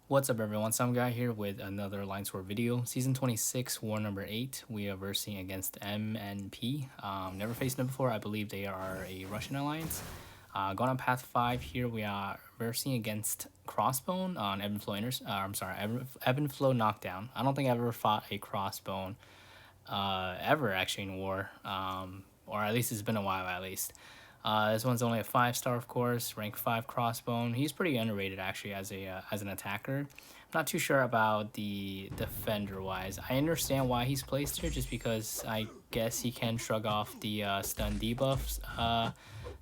What's up everyone, some guy here with another Line Sword video. Season 26, War number 8, we are versing against MNP. Never faced them before, I believe they are a Russian alliance. Going on path 5 here, we are versing against Crossbone on Ebb and Flow Knockdown. I don't think I've ever fought a Crossbone ever actually in War, or at least it's been a while at least. This one's only a 5-star, of course, rank 5 crossbone. He's pretty underrated actually as an attacker. I'm not too sure about the defender wise. I understand why he's placed here, just because I guess he can shrug off the stun debuffs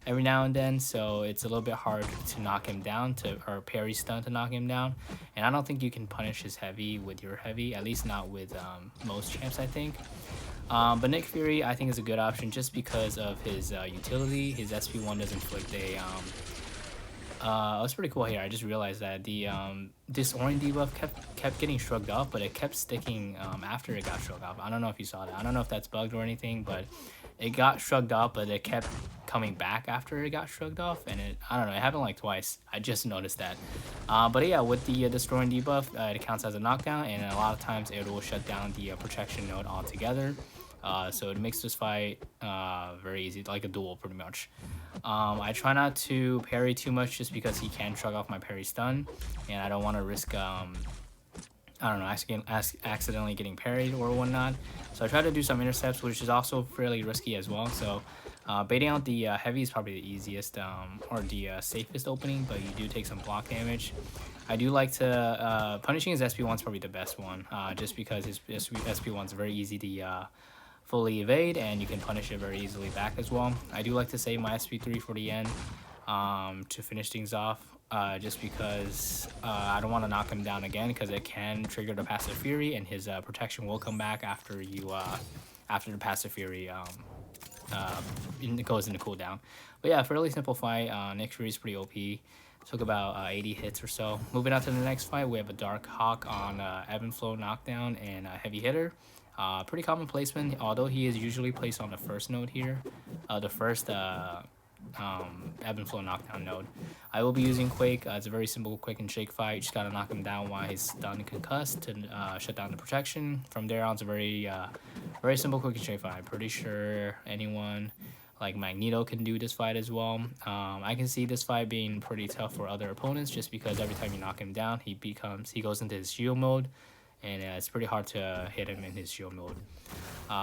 every now and then, so it's a little bit hard to knock him down or parry stun to knock him down. And I don't think you can punish his heavy with your heavy, at least not with most champs, I think. But Nick Fury, I think, is a good option just because of his utility. His SP1 does inflict a... it's pretty cool here. I just realized that the this orange debuff kept getting shrugged off, but it kept sticking after it got shrugged off. I don't know if you saw that. I don't know if that's bugged or anything, but it got shrugged off, but it kept coming back after it got shrugged off, and I don't know, it happened like twice. I just noticed that. But yeah, with the destroying debuff, it counts as a knockdown, and a lot of times it will shut down the protection node altogether. So it makes this fight very easy, like a duel pretty much. I try not to parry too much just because he can shrug off my parry stun, and I don't want to risk I don't know, accidentally getting parried or whatnot. So I try to do some intercepts, which is also fairly risky as well. So baiting out the heavy is probably the easiest or the safest opening, but you do take some block damage. I do like to punishing his SP1 is probably the best one, just because his SP1 is very easy to fully evade, and you can punish it very easily back as well. I do like to save my SP3 for the end to finish things off, just because I don't want to knock him down again, because it can trigger the passive fury, and his protection will come back after you after the passive fury goes into cooldown. But yeah, fairly simple fight. Nick Fury is pretty OP. Took about 80 hits or so. Moving on to the next fight, we have a Darkhawk on Ebb and Flow Knockdown and a Heavy Hitter. Pretty common placement, although he is usually placed on the first node here, the first Ebb and Flow Knockdown node. I will be using Quake. It's a very simple quick and shake fight. You just gotta knock him down while he's stunned and concussed to shut down the protection. From there on, it's a very simple quick and shake fight. I'm pretty sure anyone like Magneto can do this fight as well. I can see this fight being pretty tough for other opponents, just because every time you knock him down, he goes into his shield mode, and it's pretty hard to hit him in his shield mode.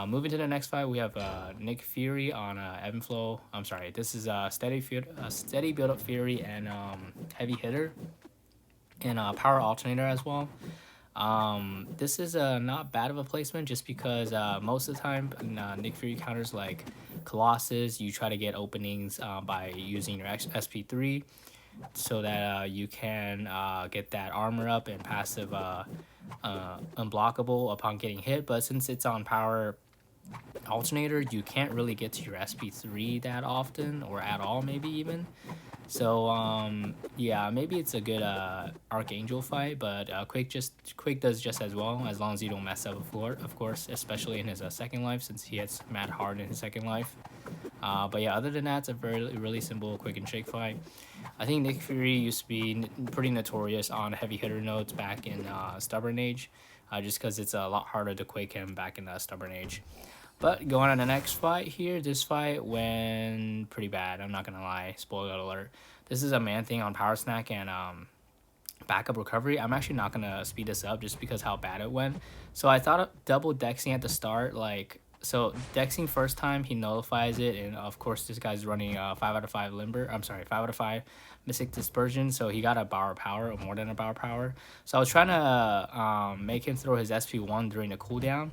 Moving to the next fight, we have Nick Fury on Ebb and Flow. I'm sorry, this is steady build up Fury and Heavy Hitter and Power Alternator as well. This is not bad of a placement, just because most of the time Nick Fury counters like Colossus, you try to get openings by using your SP3, so that you can get that armor up and passive unblockable upon getting hit. But since it's on Power Alternator, you can't really get to your SP3 that often, or at all maybe even. So yeah, maybe it's a good Archangel fight, but Quake does just as well, as long as you don't mess up of course, especially in his second life, since he hits mad hard in his second life. But yeah, other than that, it's a really simple quick and shake fight. I think Nick Fury used to be pretty notorious on heavy hitter nodes back in Stubborn Age, just because it's a lot harder to Quake him back in the Stubborn Age. But going on the next fight here, this fight went pretty bad, I'm not gonna lie, spoiler alert. This is a Man Thing on Power Snack and backup recovery. I'm actually not gonna speed this up just because how bad it went. So I thought of double dexing at the start, so dexing first time, he nullifies it, and of course this guy's running 5 out of 5 limber. I'm sorry, 5 out of 5 Mystic Dispersion, so he got a Bar Power, or more than a Bar Power. So I was trying to make him throw his SP1 during the cooldown,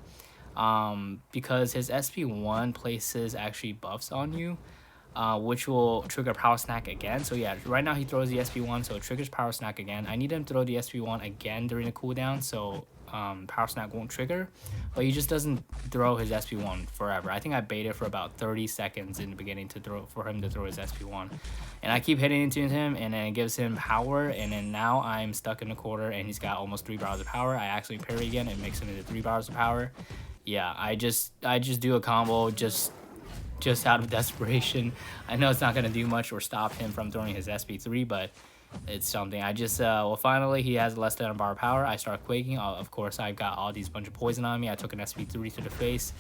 because his SP1 places actually buffs on you, which will trigger Power Snack again. So yeah, right now he throws the SP1, so it triggers Power Snack again. I need him to throw the SP1 again during the cooldown, so Power Snack won't trigger, but he just doesn't throw his SP1 forever. I think I baited for about 30 seconds in the beginning for him to throw his SP1, and I keep hitting into him, and then it gives him power, and then now I'm stuck in the corner, and he's got almost 3 bars of power. I actually parry again, it makes him into 3 bars of power. Yeah, I just do a combo just out of desperation. I know it's not gonna do much or stop him from throwing his SP3, but It's something. I just well, finally he has less than a bar of power. I start quaking. Of course, I've got all these bunch of poison on me. I took an SP3 to the face.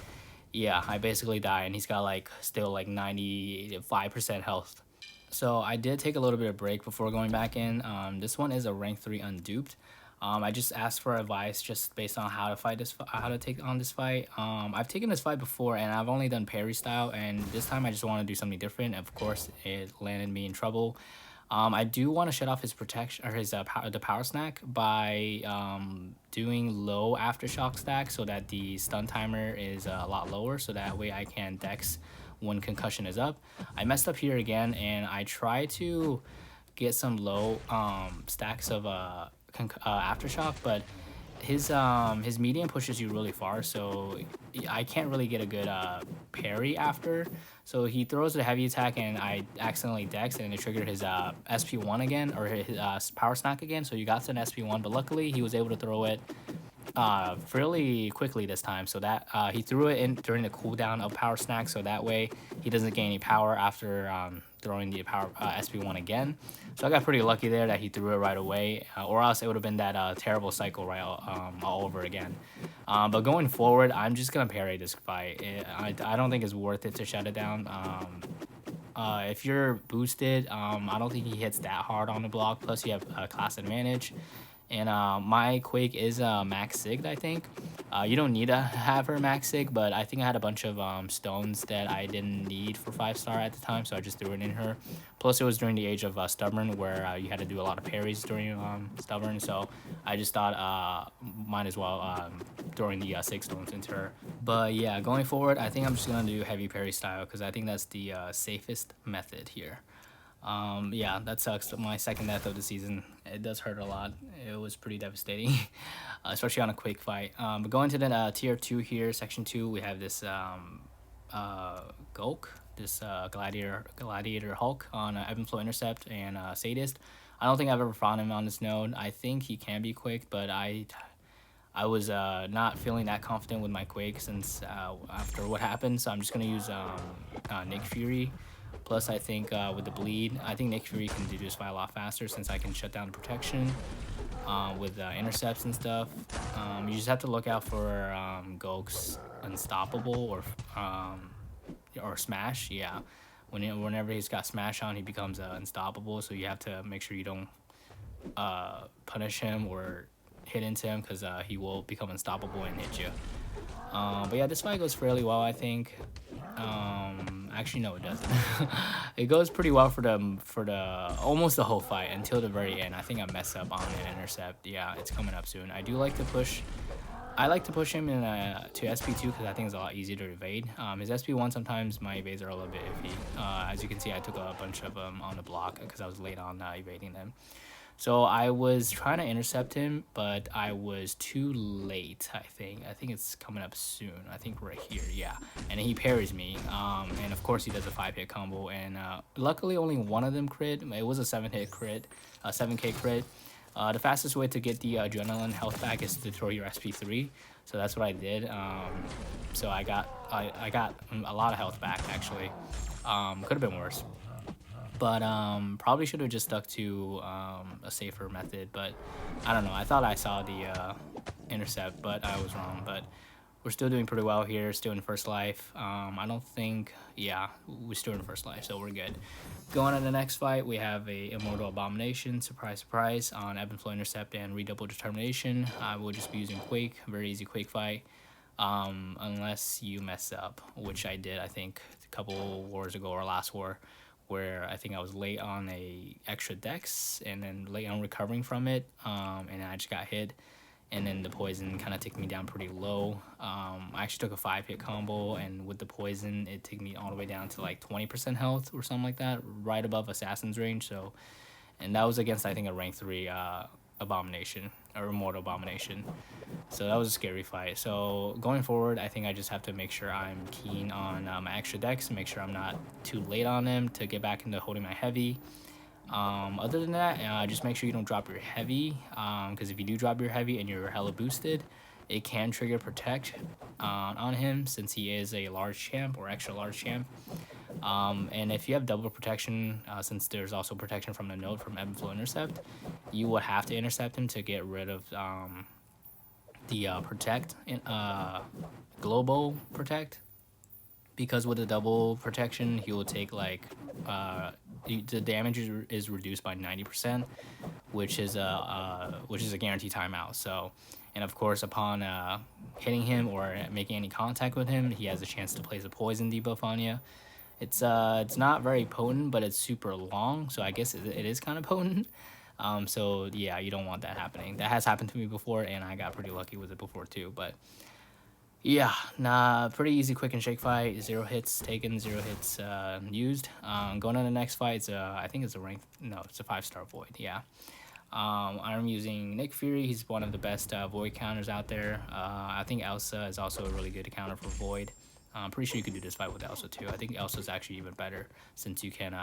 Yeah, I basically die, and he's got like still like 95% health. So I did take a little bit of break before going back in. This one is a rank 3 unduped. I just asked for advice just based on how to fight this, how to take on this fight. I've taken this fight before, and I've only done parry style, and this time I just want to do something different. Of course, it landed me in trouble. I do want to shut off his protection or his the power snack by doing low aftershock stack so that the stun timer is a lot lower, so that way I can dex when concussion is up. I messed up here again, and I try to get some low stacks of aftershock, but his medium pushes you really far, so I can't really get a good parry after. So he throws the heavy attack, and I accidentally dex, and it triggered his SP1 again, or his power snack again. So you got an SP1, but luckily he was able to throw it fairly quickly this time, so that he threw it in during the cooldown of power snack, so that way he doesn't gain any power after throwing the power SP1 again. So I got pretty lucky there that he threw it right away, or else it would have been that terrible cycle right all over again. But going forward, I'm just gonna parry this fight. I don't think it's worth it to shut it down. If you're boosted, I don't think he hits that hard on the block, plus you have a class advantage. And my Quake is max sigged, I think. You don't need to have her max sig, but I think I had a bunch of stones that I didn't need for 5-star at the time, so I just threw it in her. Plus, it was during the age of Stubborn, where you had to do a lot of parries during Stubborn, so I just thought might as well throwing the 6 stones into her. But yeah, going forward, I think I'm just going to do heavy parry style, because I think that's the safest method here. Yeah, that sucks. My second death of the season. It does hurt a lot. It was pretty devastating, especially on a Quake fight. But going to the tier 2 here, section 2, we have this Gulk, this Gladiator Hulk on Ebb Flow Intercept and Sadist. I don't think I've ever found him on this node. I think he can be Quaked, but I was not feeling that confident with my Quake since after what happened, so I'm just gonna use Nick Fury. Plus, I think with the bleed, I think Nick Fury can do this fight a lot faster since I can shut down the protection with intercepts and stuff. You just have to look out for Gulk's Unstoppable or Smash. Yeah, whenever he's got Smash on, he becomes unstoppable. So you have to make sure you don't punish him or hit into him, because he will become unstoppable and hit you. But yeah, this fight goes fairly well, I think. Actually, no, it doesn't. It goes pretty well for the almost the whole fight until the very end. I think I messed up on an intercept. Yeah, it's coming up soon. I do like to push. I like to push him in to SP2 because I think it's a lot easier to evade. His SP1, sometimes my evades are a little bit iffy. As you can see, I took a bunch of them on the block because I was late on evading them. So I was trying to intercept him, but I was too late, I think. I think it's coming up soon. I think right here, yeah. And he parries me. And of course he does a 5-hit combo. And luckily only one of them crit. It was a 7-hit crit, a 7k crit. The fastest way to get the adrenaline health back is to throw your SP3. So that's what I did. So I got a lot of health back, actually. Could have been worse. But probably should have just stuck to a safer method, but I don't know. I thought I saw the intercept, but I was wrong. But we're still doing pretty well here, still in first life. I don't think, yeah, we're still in first life, so we're good. Going on the next fight, we have a Immortal Abomination, surprise, surprise, on Ebb and Flow Intercept and Redouble Determination. I will just be using Quake, very easy Quake fight, unless you mess up, which I did, I think, a couple wars ago or last war, where I think I was late on a extra dex and then late on recovering from it, and I just got hit, and then the poison kind of took me down pretty low. I actually took a 5-hit combo, and with the poison it took me all the way down to like 20% health or something like that, right above Assassin's range. So, and that was against, I think, a rank 3 Abomination or Immortal Abomination. So that was a scary fight. So going forward, I think I just have to make sure I'm keen on my extra decks, make sure I'm not too late on them to get back into holding my heavy. Other than that, just make sure you don't drop your heavy, because if you do drop your heavy and you're hella boosted, it can trigger protect on him, since he is a large champ or extra large champ. And if you have double protection, since there's also protection from the node from ebb and flow intercept, you would have to intercept him to get rid of the protect global protect, because with the double protection he will take like the damage is reduced by 90%, which is a guaranteed timeout. So, and of course upon hitting him or making any contact with him, he has a chance to place a poison debuff on you. It's not very potent, but it's super long, so I guess it is kind of potent. So yeah, you don't want that happening. That has happened to me before, and I got pretty lucky with it before too. But yeah, nah, pretty easy, quick and shake fight. 0 hits taken, 0 hits used. Going on the next fight, it's I think it's a rank. No, it's a 5-star void. Yeah. I'm using Nick Fury. He's one of the best void counters out there. I think Elsa is also a really good counter for void. I'm pretty sure you could do this fight with Elsa too. I think Elsa's actually even better, since you can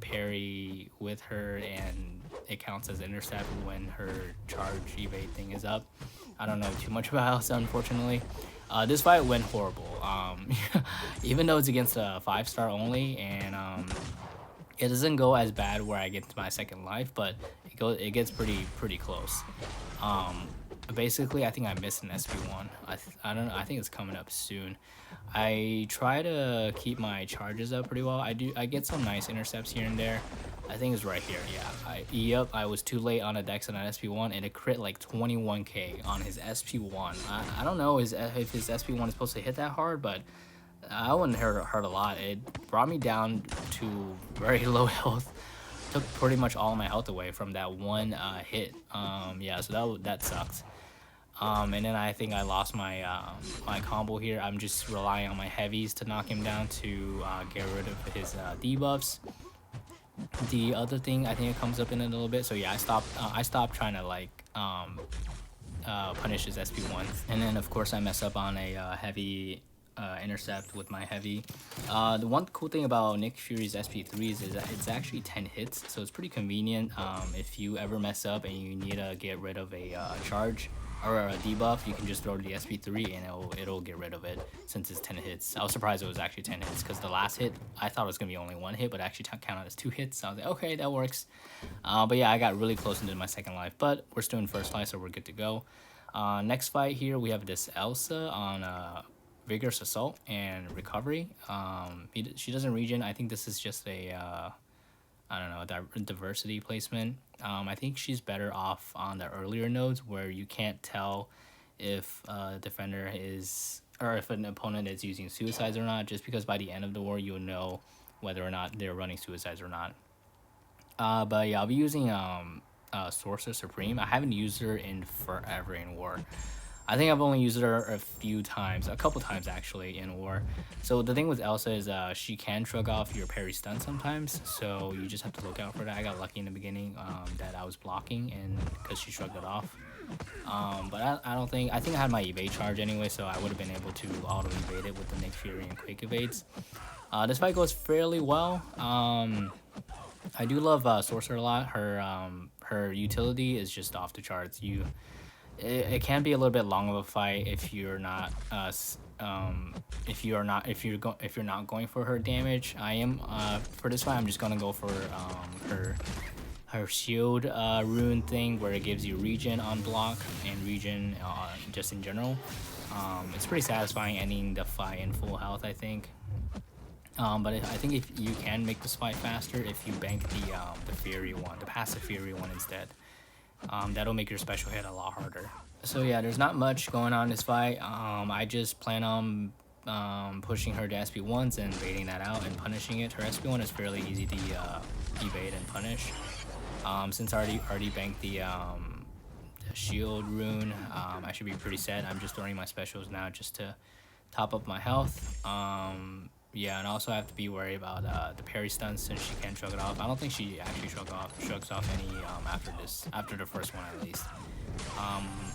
parry with her and it counts as intercept when her charge evade thing is up. I don't know too much about Elsa, unfortunately. This fight went horrible. Even though it's against a 5-star only, and it doesn't go as bad where I get to my second life, but it gets pretty close. Basically, I think I missed an SP1. I don't know. I think it's coming up soon. I try to keep my charges up pretty well. I get some nice intercepts here and there. I think it's right here. Yeah. I was too late on a dex on an SP1, and it crit like 21k on his SP1. I don't know if his SP1 is supposed to hit that hard, but I wouldn't hurt a lot. It brought me down to very low health. Took pretty much all my health away from that one hit. Yeah, so that sucked. And then I think I lost my my combo here. I'm just relying on my heavies to knock him down to get rid of his debuffs. The other thing, I think it comes up in a little bit. So yeah, I stopped trying to like punish his SP1, and then of course I mess up on a heavy intercept with my heavy. The one cool thing about Nick Fury's SP3s is that it's actually 10 hits, so it's pretty convenient. If you ever mess up and you need to get rid of a charge or a debuff, you can just throw the SP3 and it'll get rid of it, since it's 10 hits. I was surprised it was actually 10 hits, because the last hit I thought it was gonna be only 1 hit, but actually counted as 2 hits. So I was like, okay, that works. But yeah, I got really close into my second life, but we're still in first life, so we're good to go. Next fight here, we have this Elsa on Vigorous Assault and Recovery. She doesn't regen. I think this is just a I don't know, diversity placement. I think she's better off on the earlier nodes, where you can't tell if a defender is, or if an opponent is using suicides or not, just because by the end of the war you'll know whether or not they're running suicides or not. But yeah, I'll be using Sorcerer Supreme. I haven't used her in forever in war. I think I've only used her a couple times actually in war. So the thing with Elsa is she can shrug off your parry stun sometimes, so you just have to look out for that. I got lucky in the beginning that I was blocking, and because she shrugged it off. But I think I had my evade charge anyway, so I would have been able to auto evade it with the Nick Fury and Quake evades. This fight goes fairly well. I do love Sorcerer a lot. Her utility is just off the charts. It can be a little bit long of a fight if you're not going for her damage. I am for this fight I'm just gonna go for her shield rune thing, where it gives you regen on block and regen just in general. It's pretty satisfying ending the fight in full health, I think. But I think if you can make this fight faster if you bank the Fury one, the passive Fury one instead. That'll make your special hit a lot harder. So yeah, there's not much going on in this fight. I just plan on pushing her to SP1s and baiting that out and punishing it. Her SP1 is fairly easy to evade and punish. Since I already banked the shield rune, I should be pretty set. I'm just throwing my specials now just to top up my health. Yeah, and also I have to be worried about the parry stunts, since she can shrug it off. I don't think she actually shrugs off any after the first one at least.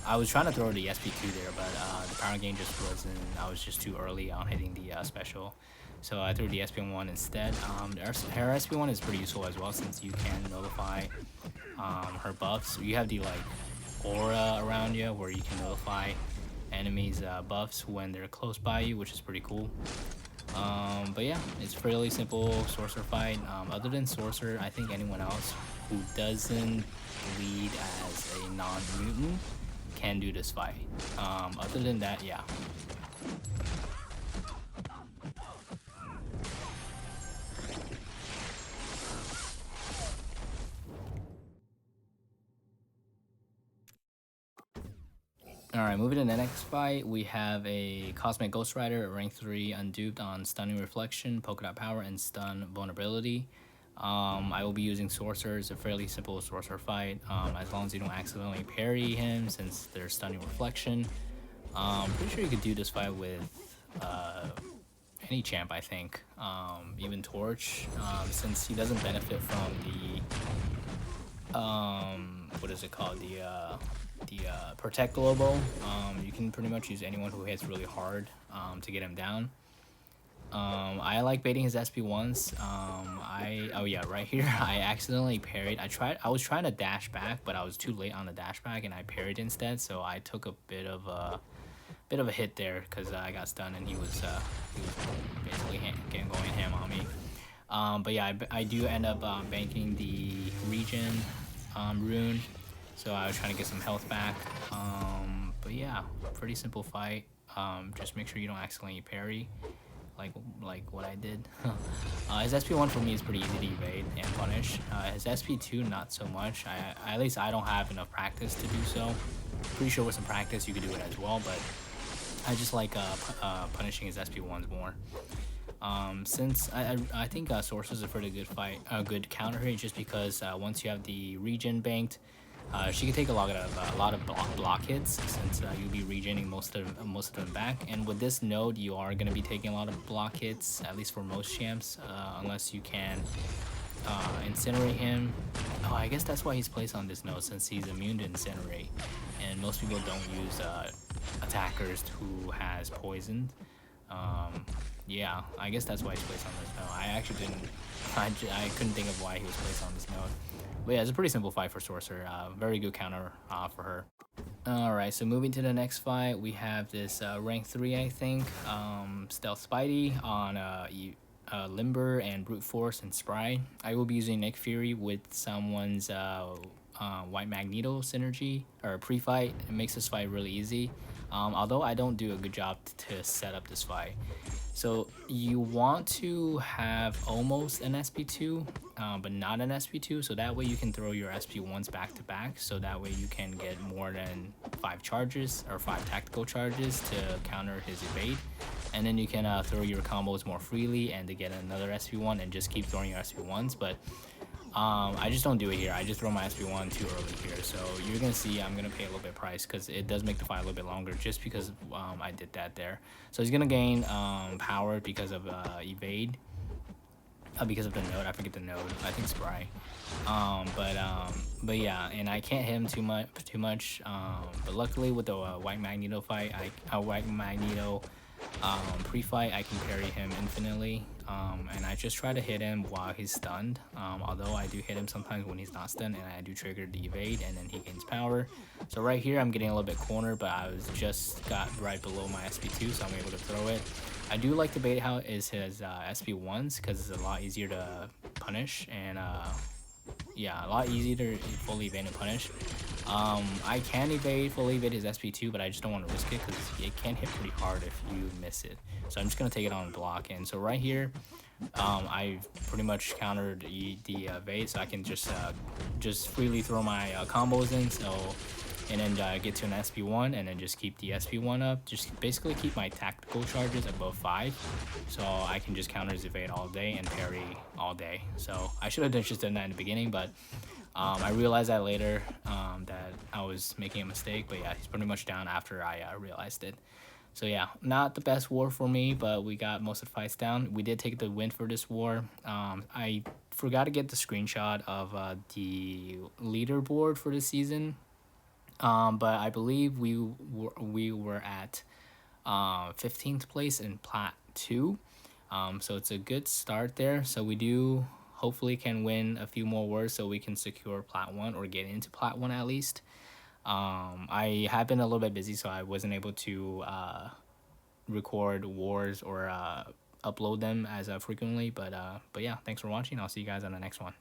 I was trying to throw the SP2 there, but the power gain just wasn't. I was just too early on hitting the special, so I threw the SP1 instead. Her SP1 is pretty useful as well, since you can notify her buffs. You have the like aura around you where you can notify enemies buffs when they're close by you, which is pretty cool. But yeah, it's fairly simple Sorcerer fight. Other than Sorcerer, I think anyone else who doesn't bleed as a non-mutant can do this fight. Other than that, yeah. Alright, moving to the next fight, we have a Cosmic Ghost Rider at rank 3, unduped on Stunning Reflection, Polka Dot Power, and Stun Vulnerability. I will be using Sorcerer. It's a fairly simple Sorcerer fight, as long as you don't accidentally parry him since there's Stunning Reflection. Pretty sure you could do this fight with any champ, I think. Even Torch, since he doesn't benefit from the what is it called, the Protect Globo. You can pretty much use anyone who hits really hard to get him down. I like baiting his SP once. Oh yeah, right here I accidentally parried. I was trying to dash back, but I was too late on the dash back and I parried instead, so I took a bit of a hit there because I got stunned and he was basically going ham on me. But yeah, I do end up banking the regen rune, so I was trying to get some health back. But yeah, pretty simple fight. Just make sure you don't accidentally parry like what I did. His SP1 for me is pretty easy to evade and punish. His SP2 not so much. At least I don't have enough practice to do so. Pretty sure with some practice you could do it as well, but I just like punishing his SP1s more. Since I think Sorcerer's a pretty good fight, a good counter here, just because once you have the regen banked, she can take a lot of block hits since you'll be regening most of them back. And with this node, you are going to be taking a lot of block hits, at least for most champs, unless you can incinerate him. Oh, I guess that's why he's placed on this node, since he's immune to incinerate, and most people don't use attackers who has poisoned. Yeah, I guess that's why he's placed on this node. I actually didn't. I couldn't think of why he was placed on this node. But yeah, it's a pretty simple fight for Sorcerer. Very good counter for her. Alright, so moving to the next fight, we have this rank 3, I think. Stealth Spidey on Limber and Brute Force and Spry. I will be using Nick Fury with someone's White Magneto synergy or pre-fight. It makes this fight really easy. Although I don't do a good job to set up this fight. So you want to have almost an SP2, but not an SP2, so that way you can throw your SP1s back to back, so that way you can get more than 5 charges or 5 tactical charges to counter his evade, and then you can throw your combos more freely and to get another SP1 and just keep throwing your SP1s. But I just don't do it here. I just throw my SP1 too early here, so you're gonna see I'm gonna pay a little bit price because it does make the fight a little bit longer just because I did that there. So he's gonna gain power because of evade, because of the node. I forget the node. I think Spry. But yeah, and I can't hit him too much. But luckily with the White Magneto fight, White Magneto pre-fight, I can parry him infinitely, and I just try to hit him while he's stunned, although I do hit him sometimes when he's not stunned, and I do trigger the evade and then he gains power. So right here I'm getting a little bit cornered, but I was just got right below my SP2, so I'm able to throw it. I do like the bait how is his SP1s because it's a lot easier to punish, and yeah, a lot easier to fully evade and punish. I can fully evade his SP2, but I just don't want to risk it because it can hit pretty hard if you miss it. So I'm just going to take it on block. And so right here, I pretty much countered the evade, so I can just freely throw my combos in. So, and then get to an SP1 and then just keep the SP1 up. Just basically keep my tactical charges above 5, so I can just counter his evade all day and parry all day. So I should have just done that in the beginning, but I realized that later, that I was making a mistake. But yeah, he's pretty much down after I realized it. So yeah, not the best war for me, but we got most of the fights down. We did take the win for this war. I forgot to get the screenshot of the leaderboard for the season. But I believe we were at 15th place in Plat 2. So it's a good start there. So we do hopefully can win a few more wars so we can secure Plat 1 or get into Plat 1 at least. I have been a little bit busy, so I wasn't able to record wars or upload them as frequently. But yeah, thanks for watching. I'll see you guys on the next one.